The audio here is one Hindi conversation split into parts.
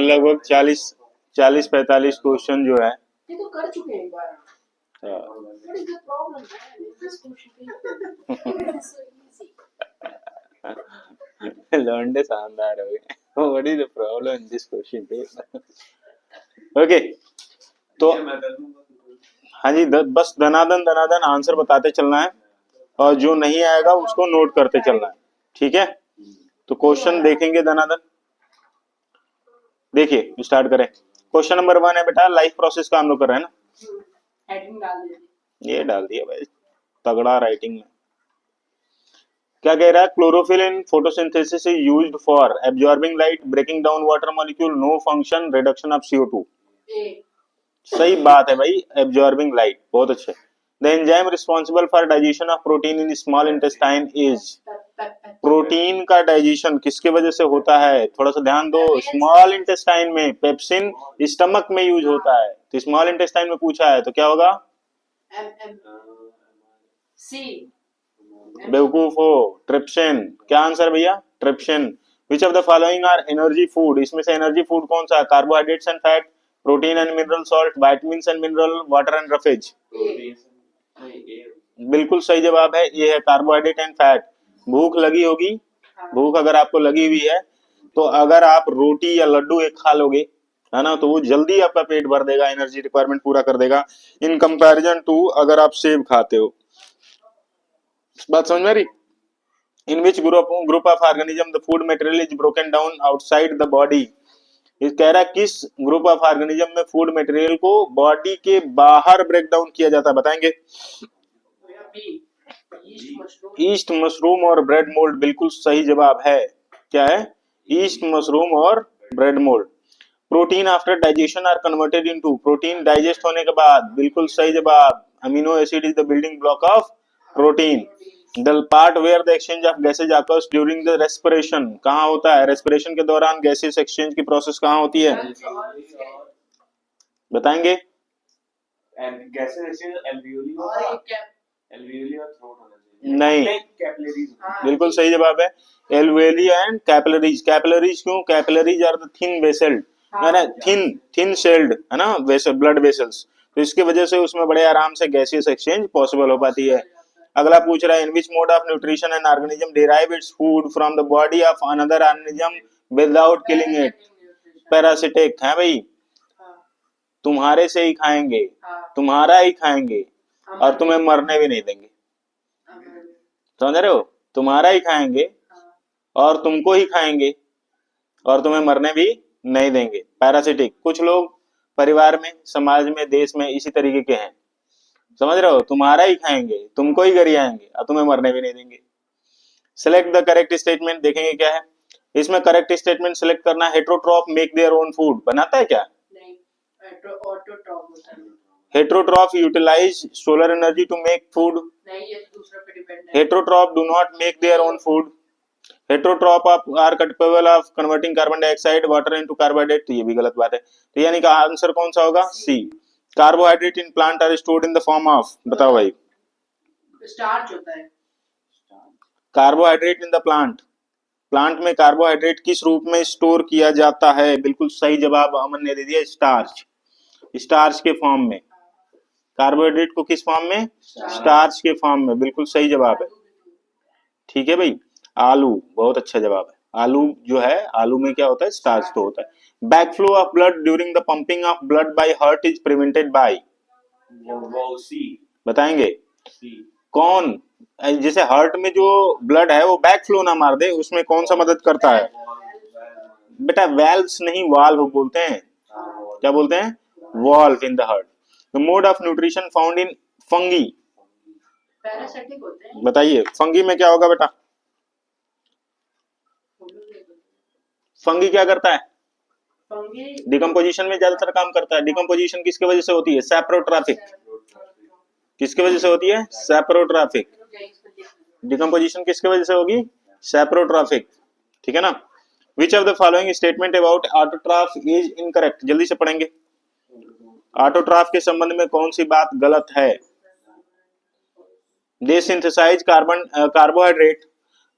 लगभग 40-45 क्वेश्चन जो है ये तो कर चुके हैं एक बार। What is the problem, man? This question is so easy. लौंडे शानदार हो गए। What is the problem in this question? Okay तो हाँ जी, बस दनादन आंसर बताते चलना है और जो नहीं आएगा उसको नोट करते चलना है, ठीक है। तो क्वेश्चन देखेंगे दनादन। देखिए स्टार्ट करें। क्वेश्चन नंबर 1 है बेटा, लाइफ प्रोसेस का हम लोग कर रहे हैं ना, हेडिंग डाल दीजिए। ये डाल दिया भाई, तगड़ा राइटिंग में। क्या कह रहा है? Chlorophyll in photosynthesis is used for absorbing light, breaking down water molecule, no function, reduction of CO2। सही बात है भाई, एब्जॉर्बिंग लाइट, बहुत अच्छे। The enzyme responsible for digestion of protein in small intestine is, protein का डाइजेशन किसके वजह से होता है? थोड़ा सा ध्यान दो। स्मॉल इंटेस्टाइन में, पेप्सिन स्टमक में यूज होता है, तो स्मॉल इंटेस्टाइन में पूछा है तो क्या होगा? बेवकूफ हो, ट्रिप्सिन। क्या आंसर भैया? Trypsin. Which of the following are energy food, इसमें से एनर्जी फूड कौन सा है? Carbohydrates and fat, protein and mineral, salt, vitamins and mineral, water and roughage. बिल्कुल सही जवाब है, ये है कार्बोहाइड्रेट एंड फैट। भूख लगी होगी, भूख अगर आपको लगी हुई है तो अगर आप रोटी या लड्डू एक खा लोगे, है ना, तो वो जल्दी आपका पेट भर देगा, एनर्जी रिक्वायरमेंट पूरा कर देगा, इन कंपैरिजन टू अगर आप सेब खाते हो। बात समझ में आ रही? In which group of organism the food material is broken down outside the body. ये कह रहा है किस ग्रुप ऑफ ऑर्गेनिज्म में फूड मटेरियल को बॉडी के बाहर ब्रेक डाउन किया जाता है, बताएंगे? ईस्ट मशरूम और ब्रेड मोल्ड, बिल्कुल सही जवाब है। क्या है? ईस्ट मशरूम और bread mould. Protein after digestion are converted into, protein digest होने के बाद, बिल्कुल सही जवाब, amino acid is the building block of protein. The part where the exchange of gases occurs during the respiration, कहाँ होता है? रेस्पिरेशन के दौरान गैसेस एक्सचेंज की प्रोसेस कहाँ होती है, बताएंगे? गैसेज एक्सचेंज एल्वियोली और थ्रोट होना चाहिए। नहीं, कैपिलरीज। बिल्कुल सही जवाब है, एल्वियोली एंड कैपिलरीज। कैपिलरीज क्यों? Capillaries are the thin vessel, है ना, थिन सेल्ड, है ना, वेसल, ब्लड वेसल्स, तो इसकी वजह से उसमें बड़े आराम से गैसियस एक्सचेंज पॉसिबल हो पाती है। अगला पूछ रहा है, in which mode of nutrition an organism derive its food from the body of another organism without killing it? Parasitic है भाई, तुम्हारे से ही खाएंगे, तुम्हारा ही खाएंगे और तुम्हें मरने भी नहीं देंगे, समझ रहे हो? तुम्हारा ही खाएंगे और तुमको ही खाएंगे और तुम्हें मरने भी नहीं देंगे। पैरासिटिक। कुछ लोग परिवार में, समाज में, देश में इसी तरीके के हैं, समझ रहे हो? तुम्हारा ही खाएंगे, तुमको ही गरियाएंगे और तुम्हें मरने भी नहीं देंगे। सिलेक्ट द करेक्ट स्टेटमेंट, देखेंगे क्या है इसमें। करेक्ट स्टेटमेंट सिलेक्ट करना। Heterotroph make their own food, बनाता है क्या? नहीं, ऑटोट्रॉफ होता है। Heterotroph utilize solar energy to make food. नहीं, ये दूसरे पे डिपेंड है। Heterotroph do not make their own food. Heterotroph are capable of converting carbon dioxide water into carbohydrate, तो ये भी गलत बात है। तो यानी कि आंसर कौन सा होगा? C. Carbohydrate in plant are stored in the form of, बताओ भाई? स्टार्च होता है। Carbohydrate in the plant, plant में कार्बोहाइड्रेट किस रूप में स्टोर किया जाता है? बिल्कुल सही जवाब अमन ने दे दिया, स्टार्च। स्टार्च के फॉर्म में। कार्बोहाइड्रेट को किस फॉर्म में? स्टार्च के फॉर्म में, बिल्कुल सही जवाब है। ठीक है भाई। आलू, बहुत अच्छा जवाब है। आलू जो है, आलू में क्या होता है? स्टार्च तो होता है। Backflow of blood during the pumping of blood by heart is prevented by, बताएंगे? कौन? जैसे हार्ट में जो ब्लड है वो बैकफ्लो ना मार दे, उसमें कौन सा मदद करता है? बेटा वेल्व्स नहीं, वाल्व बोलते हैं। क्या बोलते हैं? Valve in the heart. The mode of nutrition found in fungi, parasitic होते हैं। बताइए फंगी में क्या होगा बेटा? फंगी क्या करता है? फंगी डिकम्पोजिशन में ज्यादातर काम करता है। डिकम्पोजिशन किसकी वजह से होती है? सैप्रोट्रॉफिक। किसकी वजह से होती है? सैप्रोट्रॉफिक। डिकम्पोजिशन किसकी वजह से होगी? सैप्रोट्रॉफिक, ठीक है ना। विच of the following statement about autotroph is incorrect, जल्दी से पढ़ेंगे। ऑटोट्रॉफ के संबंध में कौन सी बात गलत है? They synthesise carbohydrate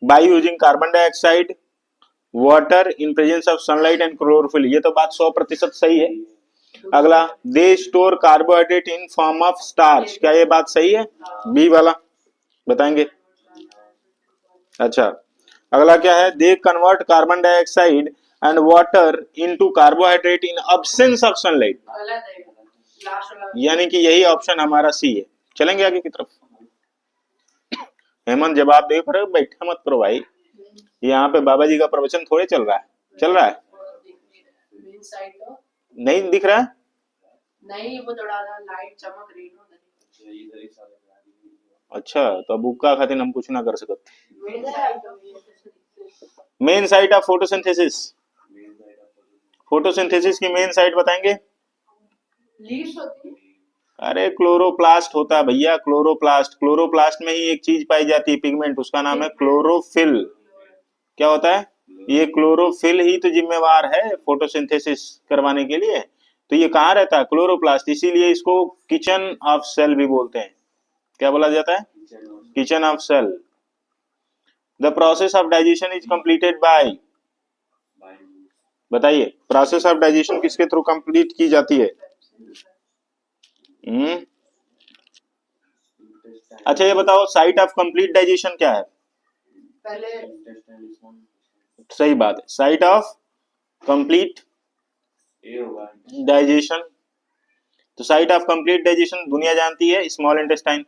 by using carbon dioxide water in presence of sunlight and chlorophyll. ये तो बात 100% सही है। अगला, they store carbohydrate in form of starch. क्या ये बात सही है? बी वाला बताएंगे। अच्छा, अगला क्या है? They convert carbon dioxide and water into carbohydrate in absence of sunlight. गलत है, लास्ट वाला। यानी कि यही ऑप्शन हमारा सी है। चलेंगे आगे की तरफ। हेमंत जवाब दे पर बैठे मत करो भाई, यहाँ पे बाबा जी का प्रवचन थोड़े चल रहा है। चल रहा है? मेन साइड तो नहीं दिख रहा है? नहीं, वो थोड़ा लाइट चमक रही है अच्छा, तो अब उक्का खातिर हम कुछ ना कर सकते। मेन साइड तो main site of photosynthesis. Photosynthesis की मेन साइट बताएंगे? लीव्स होती है। अरे क्लोरोप्लास्ट होता है भैया, क्लोरोप्लास्ट। क्लोरोप्लास्ट में ही एक चीज पाई जाती है, पिगमेंट, उसका नाम है क्लोरोफिल। क्या होता है? ये क्लोरोफिल ही तो जिम्मेवार है फोटोसिंथेसिस करवाने के लिए। तो ये कहाँ रहता है? क्लोरोप्लास्ट। इसीलिए इसको किचन ऑफ सेल भी बोलते हैं। क्या बोला जाता है? Kitchen of cell. The process of digestion is completed by, बताइए, प्रोसेस ऑफ डाइजेशन किसके थ्रू कंप्लीट की जाती है? अच्छा ये बताओ, साइट ऑफ कंप्लीट डाइजेशन क्या है? पहले सही बात है, साइट ऑफ कंप्लीट डाइजेशन। तो साइट ऑफ कंप्लीट डाइजेशन दुनिया जानती है, स्मॉल इंटेस्टाइन।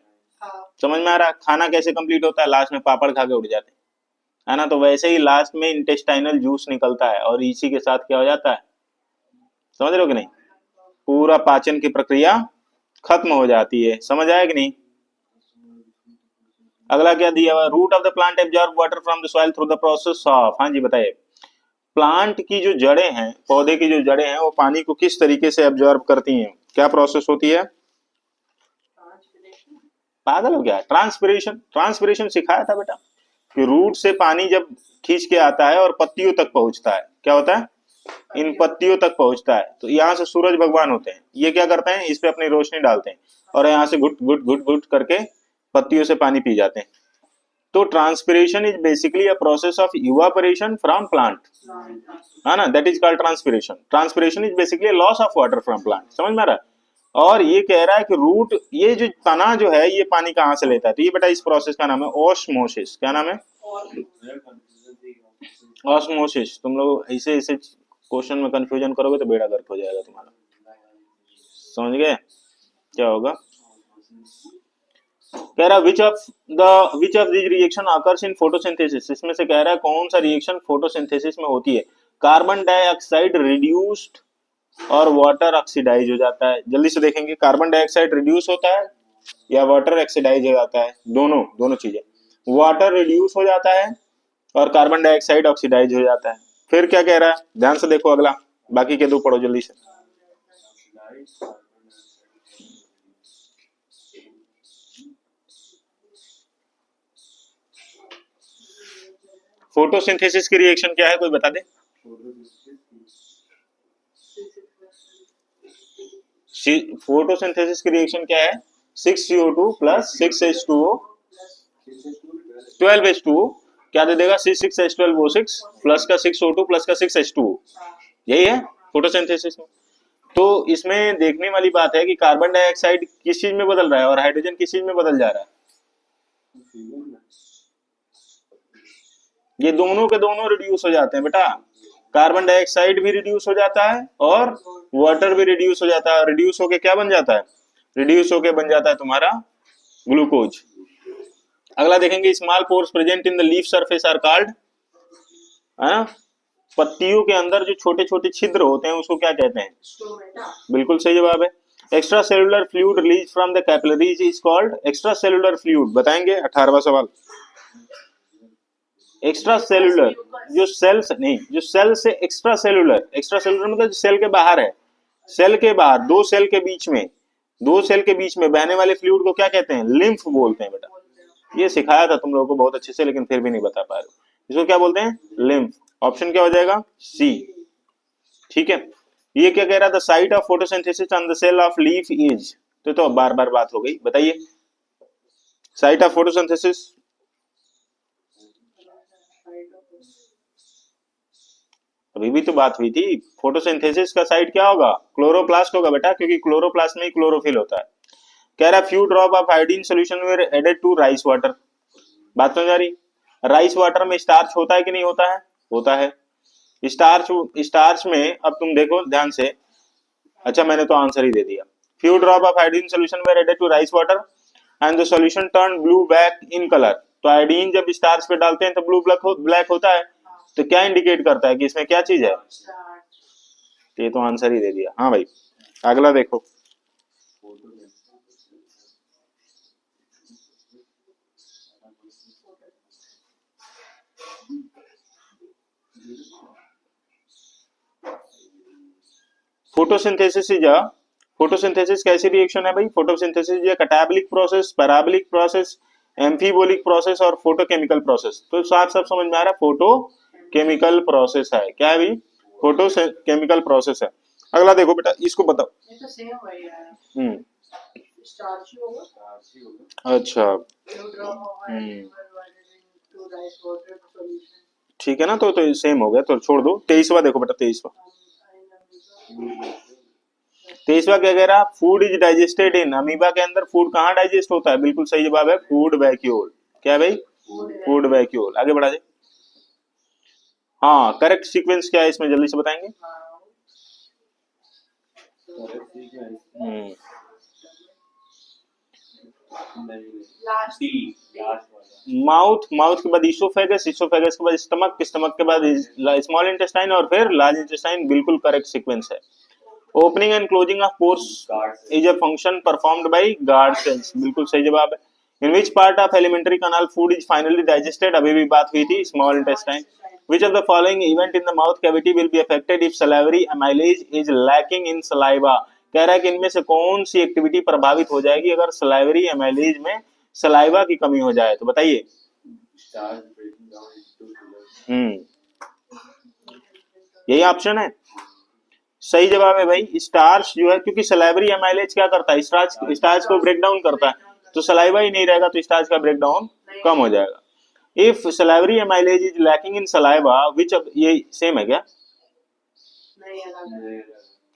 समझ में आ रहा है? खाना कैसे कंप्लीट होता है? लास्ट में पापड़ खा के उठ जाते हैं, है ना? तो वैसे ही लास्ट में इंटेस्टाइनल जूस निकलता है और इसी के साथ क्या हो जाता है? समझ रहे हो कि नहीं? पूरा पाचन की प्रक्रिया खत्म हो जाती है। समझ आया कि नहीं? अगला क्या दिया हुआ? Root of the plant absorb water from the soil through the process of, हाँ जी बताइए। प्लांट की जो जड़ें हैं, पौधे की जो जड़ें हैं, वो पानी को किस तरीके से एब्जॉर्ब करती हैं? क्या प्रोसेस होती है? पागल हो गया? ट्रांसपिरेशन। ट्रांसपिरेशन सिखाया था बेटा कि रूट से पानी जब खींच के आता है और पत्तियों तक पहुंचता है, क्या होता है? इन पत्तियों तक पहुंचता है। तो यहाँ से सूरज भगवान होते हैं, ये क्या करते हैं? इस पे अपनी रोशनी डालते हैं और यहाँ से घुट घुट घुट घुट करके पत्तियों से पानी पी जाते हैं। तो transpiration is basically a process of evaporation from plant, है ना? That is called transpiration. Transpiration is basically loss of water from plant. समझ में आ रहा है? और ये कह रहा है कि रूट, ये जो तना जो है, ये पानी कहाँ से लेता है? तो ये बेटा इस प्रोसेस का नाम है ऑस्मोसिस। क्या नाम है? ऑस्मोसिस। तुम लोग ऐसे ऐसे क्वेश्चन में कंफ्यूजन करोगे तो बेड़ा गर्क हो जाएगा तुम्हारा। समझ गए क्या होगा? कह रहा which of this reaction occurs in photosynthesis. इसमें से कह रहा है कौन सा रिएक्शन फोटोसिंथेसिस में होती है? कार्बन डाइऑक्साइड रिड्यूस्ड और वाटर ऑक्सीडाइज हो जाता है। जल्दी से देखेंगे, कार्बन डाइऑक्साइड रिड्यूस होता है या वाटर ऑक्सीडाइज हो जाता है? दोनों चीजें। वाटर रिड्यूस हो जाता है और कार्बन डाइऑक्साइड ऑक्सीडाइज हो जाता है। फिर क्या कह रहा है? ध्यान से देखो अगला, बाकी के दो पढ़ो जल्दी से। फोटोसिंथेसिस की रिएक्शन क्या है, कोई बता दे? फोटोसिंथेसिस की रिएक्शन क्या है? 6CO2 प्लस 6H2O 12H2O क्या दे देगा? C6H12O6 प्लस का 6O2 प्लस का 6H2O। यही है फोटोसिंथेसिस में। तो इसमें देखने वाली बात है कि कार्बन डाइऑक्साइड किस चीज में बदल रहा है और हाइड्रोजन किस चीज में बदल जा रहा है? ये दोनों के दोनों रिड्यूस हो जाते हैं बेटा। कार्बन डाइऑक्साइड भी रिड्यूस हो जाता है और वाटर भी रिड्यूस हो जाता है। रिड्यूस होके क्या बन जाता है? रिड्यूस होके बन जाता है तुम्हारा ग्लूकोज। अगला देखेंगे, small pores present in the leaf surface are called, पत्तियों के अंदर जो छोटे छोटे छिद्र होते हैं उसको क्या कहते हैं? बिल्कुल सही जवाब है। Extra cellular fluid release from the capillaries is called extra cellular fluid. बताएंगे 18वां सवाल। एक्स्ट्रा सेलुलर, जो सेल्स नहीं, जो सेल से एक्स्ट्रा सेलुलर, एक्स्ट्रा सेलुलर मतलब सेल के बाहर है, सेल के बाहर, दो सेल के बीच में बहने वाले फ्लूइड को क्या कहते हैं? लिम्फ बोलते हैं बेटा। ये सिखाया था तुम लोगों को बहुत अच्छे से, लेकिन फिर भी नहीं बता पा रहे। इसको क्या बोलते हैं? लिम्फ। ऑप्शन क्या हो जाएगा? सी। ठीक है। ये क्या कह रहा था? Site of photosynthesis on the cell of leaf is, तो बार बार बात हो गई। बताइए साइट ऑफ फोटोसिंथेसिस, अभी भी तो बात हुई थी। फोटोसिंथेसिस का साइट क्या होगा? क्लोरोप्लास्ट होगा बेटा, क्योंकि क्लोरोप्लास्ट में ही क्लोरोफिल होता है। कह रहा few drop of iodine solution were added to rice water. बात समझ आ रही? राइस वाटर में स्टार्च होता है कि नहीं होता है? होता है। स्टार्च में अब तुम देखो ध्यान से, अच्छा मैंने तो आंसर ही दे दिया। Few drop of iodine solution were added to rice water and the solution turn blue back in colour. तो आयोडीन जब स्टार्च पे डालते हैं तो ब्लू ब्लैक होता है। तो क्या इंडिकेट करता है कि इसमें क्या चीज है? ये तो आंसर ही दे दिया। हाँ भाई, अगला देखो। फोटोसिंथेसिस कैसी रिएक्शन है भाई? Photosynthesis is catabolic process, parabolic process, एम्फीबोलिक process और फोटोकेमिकल प्रोसेस। तो साफ साफ समझ में आ रहा है फोटो केमिकल प्रोसेस है। क्या है भाई? फोटो केमिकल प्रोसेस है। अगला देखो बेटा, इसको बताओ। ये तो सेम है यार, हम्म, स्टार्च होगा, अच्छा, टू राइस वाटर सॉल्यूशन। ठीक है ना, तो सेम हो गया, तो छोड़ दो। 23वां देखो बेटा, 23वां। 23वां क्या कह रहा? Food is digested in, amoeba के अंदर फूड कहाँ डाइजेस्ट होता है? बिल्कुल सही जवाब है, फूड वैक्यूल। क्या है भाई? Food vacuole. आगे बढ़ा जाए। हाँ, करेक्ट सीक्वेंस क्या है इसमें, जल्दी से बताएंगे। माउथ के बाद इसोफेगस, इसोफेगस के बाद स्टमक, स्टमक के बाद स्मॉल इंटेस्टाइन और फिर लार्ज इंटेस्टाइन। बिल्कुल करेक्ट सीक्वेंस है। Opening and closing of pores is a function performed by guard cells. बिल्कुल सही जवाब है। In which part of alimentary canal food is finally digested? अभी भी बात हुई थी, small intestine. Which of the following event in the mouth cavity will be affected if salivary amylase is lacking in saliva? कह रहा है कि इनमें से कौन सी एक्टिविटी प्रभावित हो जाएगी अगर सलाइवरी एमाइलेज में सलाइवा की कमी हो जाए? तो बताइए। यही ऑप्शन है, सही जवाब है भाई। स्टार्च जो है, क्योंकि सलाइवरी एमाइलेज क्या करता है? स्टार्च को ब्रेक डाउन करता है। तो सलाइवा ही नहीं रहेगा तो स्टार्च का ब्रेक डाउन कम हो जाएगा। If salivary amylase is lacking in saliva which, ये सेम है क्या?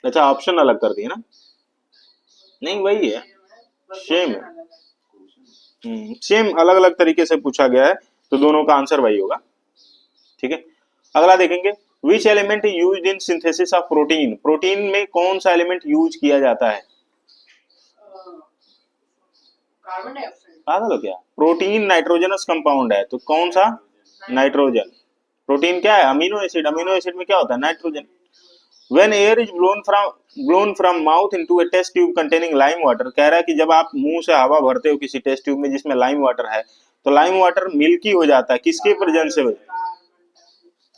अच्छा, ऑप्शन अलग कर दिए ना? नहीं, वही है, सेम है। सेम अलग अलग तरीके से पूछा गया है, तो दोनों का आंसर वही होगा। ठीक है, अगला देखेंगे। Which element used in synthesis of protein? Protein में कौन सा एलिमेंट यूज किया जाता है? Carbon dioxide. पागल हो क्या? प्रोटीन नाइट्रोजनस कंपाउंड है, तो कौन सा? नाइट्रोजन। प्रोटीन क्या है? Amino acid. अमीनो एसिड में क्या होता है? Nitrogen. When air is blown from mouth into a test tube containing lime water, कह रहा है कि जब आप मुंह से हवा भरते हो किसी टेस्ट ट्यूब में जिसमें लाइम वाटर है, तो लाइम वाटर मिल्की हो जाता है, किसके प्रेजेंस से?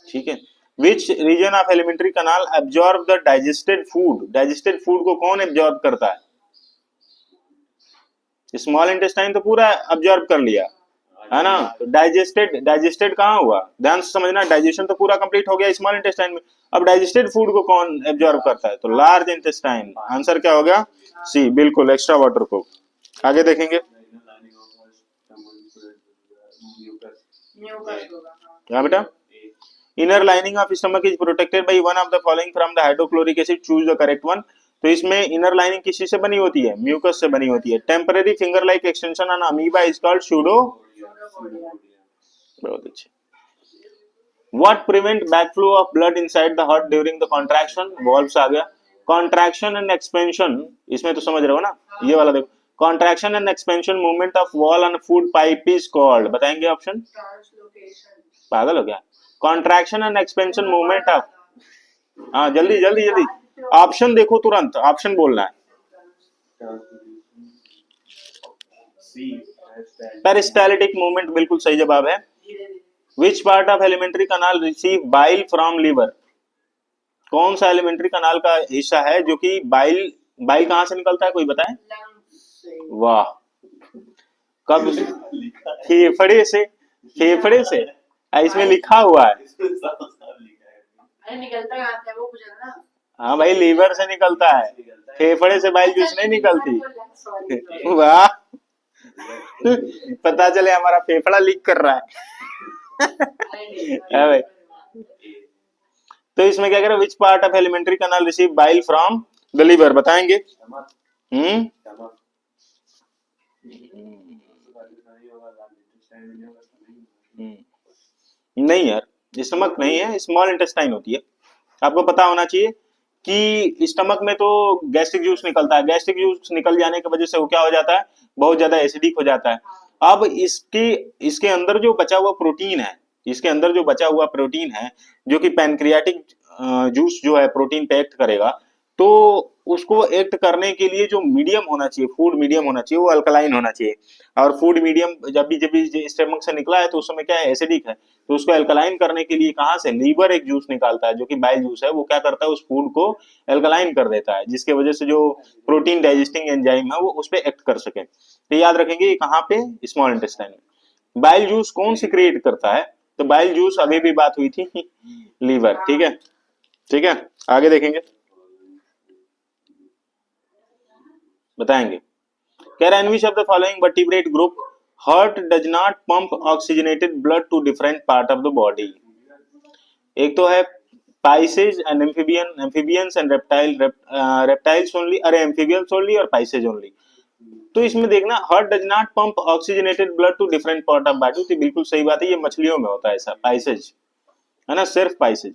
ठीक है। Which region of alimentary canal absorb the digested food? Digested food को कौन एब्जॉर्ब करता है? स्मॉल इंटेस्टाइन तो पूरा एब्जॉर्ब कर लिया है ना, तो डाइजेस्टेड कहाँ हुआ? ध्यान से समझना, डाइजेशन तो पूरा कंप्लीट हो गया स्मॉल इंटेस्टाइन में। अब डाइजेस्टेड फूड को कौन एब्जॉर्ब करता है? तो लार्ज इंटेस्टाइन। आंसर क्या हो गया? सी, बिल्कुल, एक्स्ट्रा वाटर को। आगे देखेंगे। क्या बेटा? Inner lining of stomach is protected by one of the following from the hydrochloric acid, choose the correct one. तो इसमें इनर लाइनिंग किसी से बनी होती है? म्यूकस से बनी होती है। Temporary finger like extension on amoeba is called pseudo. बहुत अच्छे। What prevent backflow of blood inside the heart during the contraction? Valves आ गया। Contraction and expansion, इसमें तो समझ रहे हो ना, ये वाला देखो। Contraction and expansion movement of wall on food pipe is called, बताएंगे ऑप्शन? पागल हो क्या? Contraction and expansion movement of, हाँ जल्दी जल्दी जल्दी, ऑप्शन देखो तुरंत, ऑप्शन बोलना है। पेरिस्टाल्टिक मूवमेंट बिल्कुल सही जवाब है। Which part of alimentary canal receive bile from liver? कौन सा एलिमेंट्री कनाल का हिस्सा है जो कि बाइल कहां से निकलता है? कोई बताए? वाह, कब? फेफड़े से। फेफड़े से इसमें लिखा हुआ है। निकलता कहाँ से वो पूछा ना? हाँ भाई, लीवर से निकलता है, फेफड़े से बाइल जूस नहीं निकलती। वाह, पता चले हमारा फेफड़ा लीक कर रहा है भाई। तो इसमें क्या कह रहा है, which part of alimentary canal receive bile from the liver, बताएंगे? हम्म नहीं यार, स्टमक नहीं है, स्मॉल इंटेस्टाइन होती है। आपको पता होना चाहिए कि स्टमक में तो गैस्ट्रिक जूस निकलता है, गैस्ट्रिक जूस निकल जाने की वजह से वो क्या हो जाता है, बहुत ज्यादा एसिडिक हो जाता है। अब इसके अंदर जो बचा हुआ प्रोटीन है, इसके अंदर जो बचा हुआ प्रोटीन है, जो कि पैनक्रियाटिक जूस जो है प्रोटीन पे एक्ट करेगा, तो उसको एक्ट करने के लिए जो मीडियम होना चाहिए, फूड मीडियम होना चाहिए, वो अल्कलाइन होना चाहिए। और फूड मीडियम जब भी स्टमक से निकला है तो उस समय क्या है, एसिडिक है। तो उसको अल्कलाइन करने के लिए कहाँ से, लीवर एक जूस निकालता है जो कि बाइल जूस है, वो क्या करता है, उस फूड को अल्कलाइन कर देता है, जिसके वजह से जो प्रोटीन डाइजेस्टिंग एंजाइम है वो उस पर एक्ट कर सके। तो याद रखेंगे ये कहाँ पे, स्मॉल इंटेस्टाइन में। बाइल जूस कौन सिक्रिएट करता है, तो बाइल जूस अभी भी बात हुई थी लीवर, ठीक है। ठीक है, आगे देखेंगे, बताएंगे। कह रहा है, in which of the following vertebrate group heart does not pump oxygenated blood to different part of the body? एक तो है pisces and amphibians and reptiles only, अरे एम्फीबियंस ओनली और पाइसेज ओनली। तो इसमें देखना, heart does not pump oxygenated blood to different part of body, तो बिल्कुल सही बात है, ये मछलियों में होता है ऐसा, पाइसेज है ना, सिर्फ पाइसेज।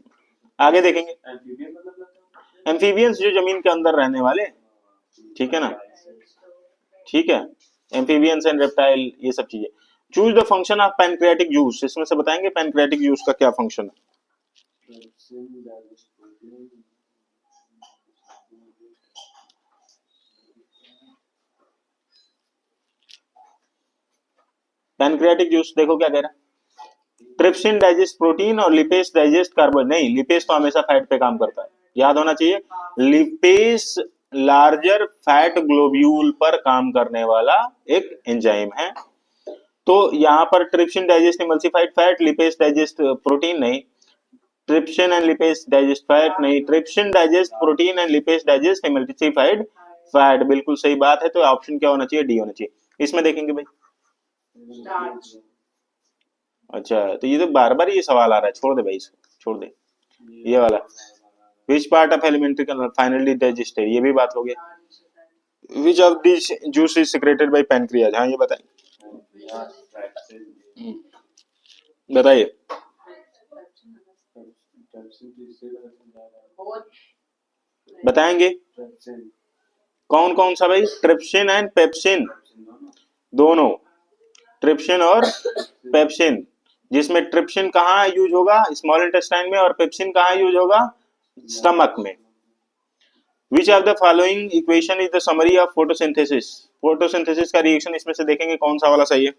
आगे देखेंगे, एम्फीबियंस जो जमीन के अंदर रहने वाले, ठीक है ना, ठीक है, एम्फीबियंस एंड रेप्टाइल, ये सब चीजें। Choose the function of pancreatic juice, इसमें से बताएंगे पैनक्रियाटिक जूस का क्या फंक्शन है। पैनक्रियाटिक जूस देखो क्या कह रहा है, ट्रिप्सिन डाइजेस्ट प्रोटीन और लिपेस डाइजेस्ट कार्बोहाइड्रेट। नहीं, लिपेस तो हमेशा फैट पे काम करता है, याद होना चाहिए। लिपेस लार्जर फैट ग्लोब्यूल पर काम करने वाला एक एंजाइम है। तो यहाँ पर trypsin digest emulsified fat, lipase digest protein नहीं, trypsin and lipase digest fat नहीं, trypsin digest protein and lipase digest emulsified fat, बिल्कुल सही बात है। तो ऑप्शन क्या होना चाहिए, डी होना चाहिए। इसमें देखेंगे भाई, अच्छा तो ये तो बार बार ये सवाल आ रहा है, छोड़ दे भाई इसको, छोड़ दे ये वाला। विच part of alimentary canal finally digested, ये भी बात हो गया। Which of this juice is secreted by pancreas, हाँ ये बताएं, बताइए। बताएंगे कौन कौन सा भाई, ट्रिप्सिन एंड पेप्सिन, दोनों, ट्रिप्सिन और पेप्सिन, जिसमें ट्रिप्सिन कहाँ यूज होगा, स्मॉल इंटेस्टाइन में, और पेप्सिन कहाँ यूज होगा, स्टमक में। विच of the following equation is the summary of photosynthesis, photosynthesis का रिएक्शन इसमें से देखेंगे कौन सा वाला सही है।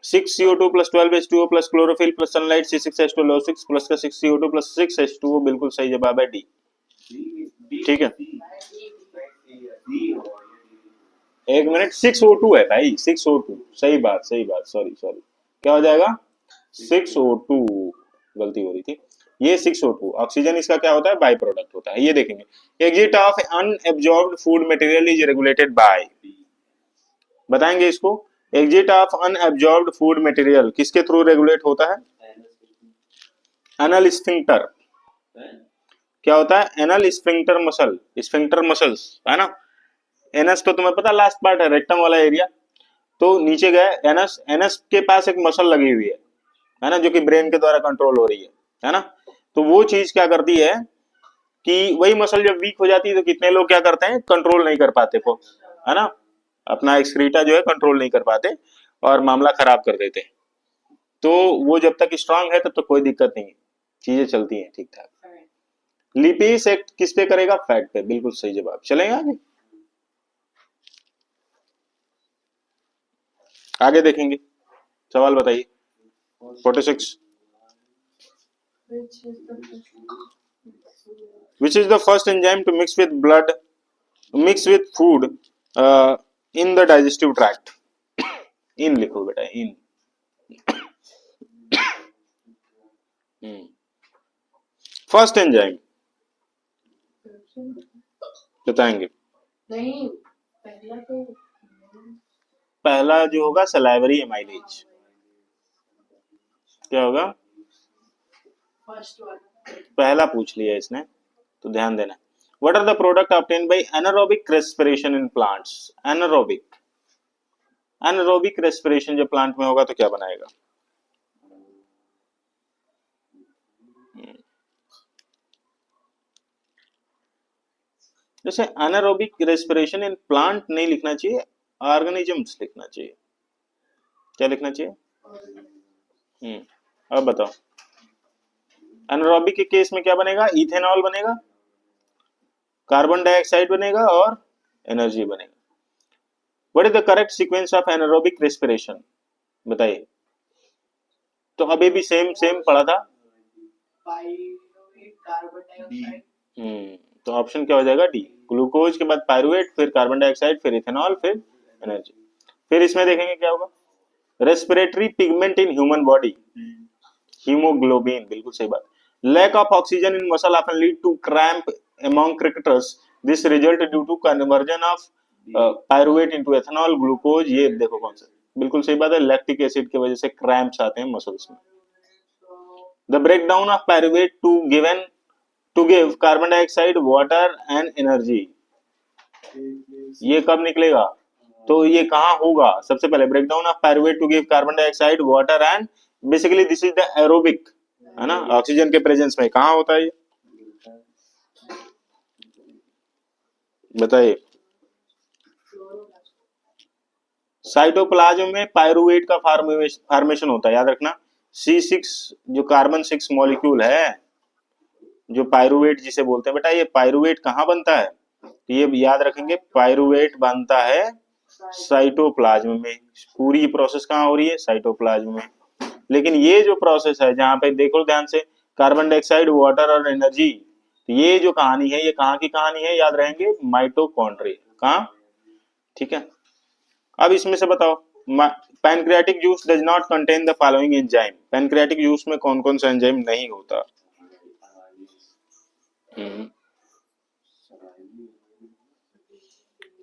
Six CO2 plus 12H2O plus chlorophyll plus sunlight C6H12O6 plus का 6CO2 प्लस 6H2O, बिल्कुल सही जवाब है डी। ठीक है, एक मिनट, 6O2 है भाई, 6O2, सही बात, सही बात, सॉरी सॉरी, क्या हो जाएगा 6O2, गलती हो रही थी, ये 6O2, ऑक्सीजन इसका क्या होता है, बाई प्रोडक्ट होता है। ये देखेंगे, exit of unabsorbed food material is regulated by, बताएंगे इसको। Exit of unabsorbed food material किसके थ्रू रेगुलेट होता है, एनल स्फिंक्टर। क्या होता है, anal sphincter muscle, sphincter muscles है ना। एनस तो तुम्हें पता लास्ट पार्ट है, रेक्टम वाला एरिया, तो नीचे गए एनस, एनस के पास एक मसल लगी हुई है ना, जो कि ब्रेन के द्वारा कंट्रोल हो रही है ना। तो वो चीज क्या करती है कि वही मसल जब वीक हो जाती है तो कितने लोग क्या करते हैं, कंट्रोल नहीं कर पाते को, है ना, अपना एक्सक्रीटा जो है कंट्रोल नहीं कर पाते और मामला खराब कर देते। तो वो जब तक स्ट्रांग है तब तक कोई दिक्कत नहीं है, चीजें चलती हैं ठीक ठाक। लिपेस एक्ट किस पे करेगा, फैट पे, बिल्कुल सही जवाब। चलेंगे आगे, आगे देखेंगे, सवाल बताइए 46। Which is the first enzyme to mix with blood, mix with food in the digestive tract? इन लिखो बेटा, इन। फर्स्ट एंजाइम, बताएंगे। नहीं, पहला तो पहला जो होगा सलाइवरी एमाइलेज, क्या होगा? फर्स्ट वाला। पहला पूछ लिया इसने, तो ध्यान देना। What are the product obtained by anaerobic respiration in plants? Anaerobic, anaerobic respiration जब प्लांट में होगा तो क्या बनाएगा? जैसे एनारोबिक रेस्पिरेशन इन प्लांट नहीं लिखना चाहिए, ऑर्गेनिजम्स लिखना चाहिए। क्या लिखना चाहिए? अब बताओ, एनारोबिक के केस में क्या बनेगा? इथेनॉल बनेगा, कार्बन डाइऑक्साइड बनेगा और एनर्जी बनेगा। What is the correct sequence of anaerobic respiration? बताइए। तो अभी भी सेम पढ़ा था। Pyruvate, carbon dioxide. तो ऑप्शन क्या हो जाएगा? डी। ग्लूकोज के बाद पायरुवेट, फिर कार्बन डाइऑक्साइड, फिर इथेनॉल, फिर एनर्जी। फिर इसमें देखेंगे क्या होगा। Respiratory pigment in human body, haemoglobin, बिल्कुल सही बात। Lack of oxygen in muscle often lead to cramp among cricketers, this result due to conversion of pyruvate into ethanol, glucose. ये देखो कौन सा, बिल्कुल सही बात है। लैक्टिक एसिड की वजह से क्रैम्प्स आते हैं मसल्स में। The breakdown of pyruvate to give carbon dioxide, water and energy, ये कब निकलेगा? तो ये कहाँ होगा? सबसे पहले breakdown of pyruvate to give carbon dioxide, water and, basically this is the aerobic, है ना, ऑक्सीजन के प्रेजेंस में कहाँ होता है ये? बताइए। साइटोप्लाज्म में पायरुवेट का फॉर्मेशन होता है, याद रखना। C6 जो कार्बन 6 मॉलिक्यूल है, जो पायरुवेट जिसे बोलते हैं बेटा, ये पायरुवेट कहाँ बनता है? तो ये याद रखेंगे, पायरुवेट बनता है साइटोप्लाज्म में। पूरी प्रोसेस कहाँ हो रही है? साइटोप्लाज्म में। लेकिन ये जो प्रोसेस है, जहाँ पे देखो ध्यान से, कार्बन डाइऑक्साइड, वाटर और एनर्जी, तो ये जो कहानी है, ये कहाँ की कहानी है? याद रहेंगे, माइटोकॉन्ड्रिया। कहाँ? ठीक है। अब इसमें से बताओ, pancreatic juice does not contain the following enzyme. Pancreatic juice में कौन कौन सा एंजाइम नहीं होता?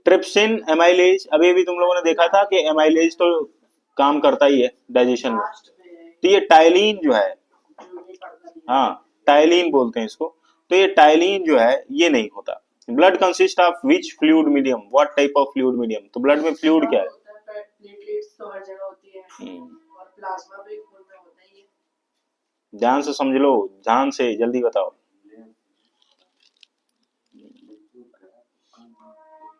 Trypsin, amylase. अभी भी तुम लोगों ने देखा था कि एमाइलेज तो काम करता ही है डाइजेशन में। तो ये टाइलिन जो है, हाँ टाइलिन बोलते हैं इसको, तो ये टाइलिन जो है ये नहीं होता। Blood consist of which fluid medium? What type of fluid medium? तो ब्लड में फ्लूइड क्या है? प्लेटलेट्स तो हर जगह होती है और प्लाज्मा भी खून में होता ही है। ध्यान से समझ लो, ध्यान से, जल्दी बताओ।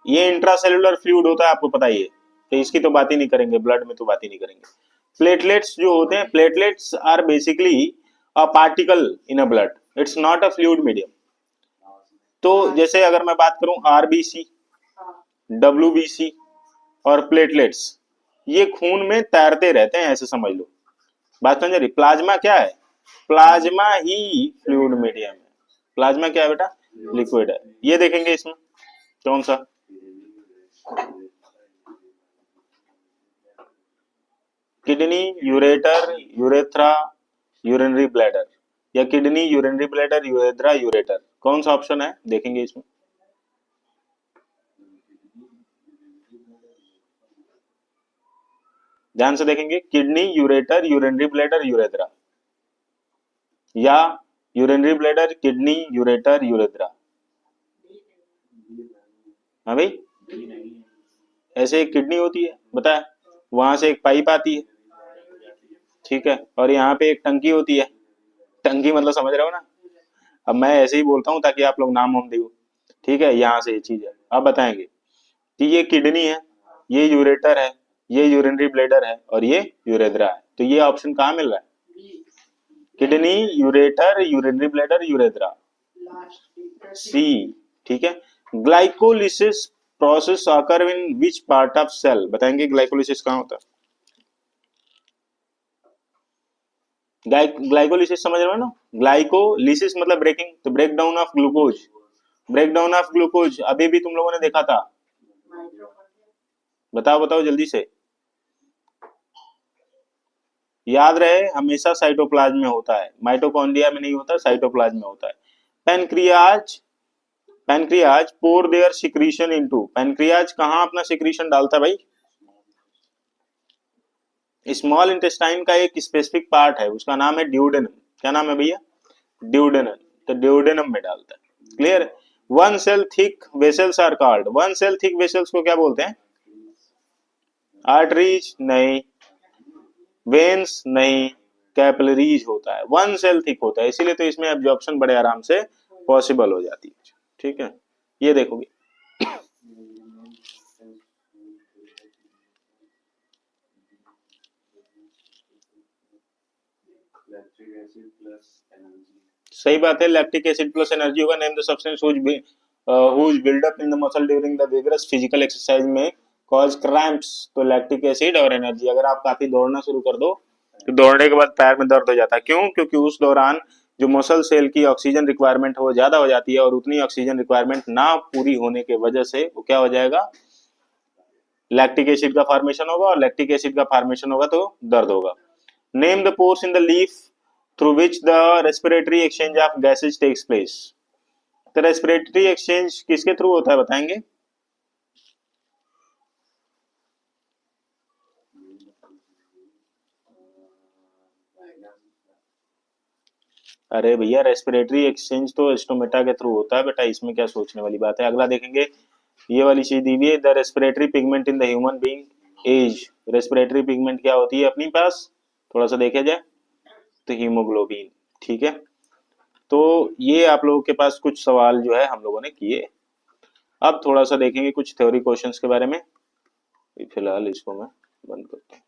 ये इंट्रासेलुलर फ्लूइड होता है, आपको पता ही है, तो इसकी तो बात ही नहीं करेंगे, ब्लड में तो बात ही नहीं करेंगे। प्लेटलेट्स जो होते हैं, platelets are basically a particle in a blood, it's not a fluid medium. तो जैसे अगर मैं बात करूं आरबीसी, डब्ल्यूबीसी और प्लेटलेट्स, ये खून में तैरते रहते हैं, ऐसे समझ लो। बात समझ रही? प्लाज्मा क्या है? प्लाज्मा ही फ्लूइड मीडियम है। प्लाज्मा क्या है बेटा? लिक्विड है। ये देखेंगे इसमें कौन सा? Kidney, ureter, urethra, urinary bladder, या kidney, urinary bladder, urethra, ureter, कौन सा ऑप्शन है? देखेंगे इसमें। ध्यान से देखेंगे, kidney, ureter, urinary bladder, urethra, या urinary bladder, kidney, ureter, urethra. हाँ भाई, ऐसे एक किडनी होती है, बताया, वहां से एक पाइप आती है, ठीक है, और यहाँ पे एक टंकी होती है। टंकी मतलब समझ रहे हो ना? अब मैं ऐसे ही बोलता हूँ ताकि आप लोग नाम वाम दो, ठीक है। यहाँ से ये चीज है, अब बताएंगे कि ये किडनी है, ये यूरेटर है, ये यूरिनरी ब्लैडर है और ये यूरेथ्रा है। तो ये ऑप्शन कहाँ मिल रहा है? Kidney, ureter, urinary bladder, urethra, C, ठीक है। Glycolysis process occur in which part of cell? बताएंगे ग्लाइकोलिसिस कहाँ होता है? ग्लाइकोलिसिस समझ रहे हो ना? ग्लाइकोलिसिस मतलब ब्रेकिंग, तो break down of glucose, break down of glucose अभी भी तुम लोगों ने देखा था। बताओ बताओ जल्दी से, याद रहे, हमेशा साइटोप्लाज्म में होता है, माइटोकॉन्ड्रिया में नहीं होता, साइटोप्लाज्म में होता है। Pancreas, pancreas pour their secretion into, pancreas कहाँ अपना सिक्रीशन डालता है भाई? स्मॉल इंटेस्टाइन का एक स्पेसिफिक पार्ट है, उसका नाम है ड्यूडेनम। क्या नाम है भैया? ड्यूडेनम। तो ड्यूडेनम में डालता है। Clear? One cell thick vessels are called, one cell thick vessels को क्या बोलते हैं? आर्टरीज नहीं, वेन्स नहीं, कैपिलरीज होता है। वन सेल थिक होता है, इसीलिए तो इसमें एब्जॉर्प्शन बड़े आराम से पॉसिबल हो जाती है। ठीक है, ये देखोगे lactic acid plus energy. सही बात है, लैक्टिक एसिड प्लस एनर्जी होगा। Name the substance whose build up in the muscle during the vigorous physical exercise may cause cramps. तो लैक्टिक एसिड और एनर्जी। अगर आप काफी दौड़ना शुरू कर दो तो दौड़ने के बाद पैर में दर्द हो जाता है। क्यों? क्योंकि उस दौरान जो मसल सेल की ऑक्सीजन रिक्वायरमेंट है वो ज्यादा हो जाती है, और उतनी ऑक्सीजन रिक्वायरमेंट ना पूरी होने के वजह से वो क्या हो जाएगा? लैक्टिक एसिड का फॉर्मेशन होगा, और लैक्टिक एसिड का फॉर्मेशन होगा तो दर्द होगा। Name the pores in the leaf through which the respiratory exchange of gases takes place. तो रेस्पिरेटरी एक्सचेंज किसके थ्रू होता है बताएंगे? अरे भैया, रेस्पिरेटरी एक्सचेंज तो स्टोमेटा के थ्रू होता है बेटा, इसमें क्या सोचने वाली बात है। अगला देखेंगे, ये वाली चीज दी हुई है, the respiratory pigment in the human being is. Respiratory pigment क्या होती है अपनी पास? थोड़ा सा देखा जाए तो हीमोग्लोबिन। ठीक है, तो ये आप लोगों के पास कुछ सवाल जो है हम लोगों ने किए। अब थोड़ा सा देखेंगे कुछ थ्योरी क्वेश्चंस के बारे में। फिलहाल इसको मैं बंद करता हूँ।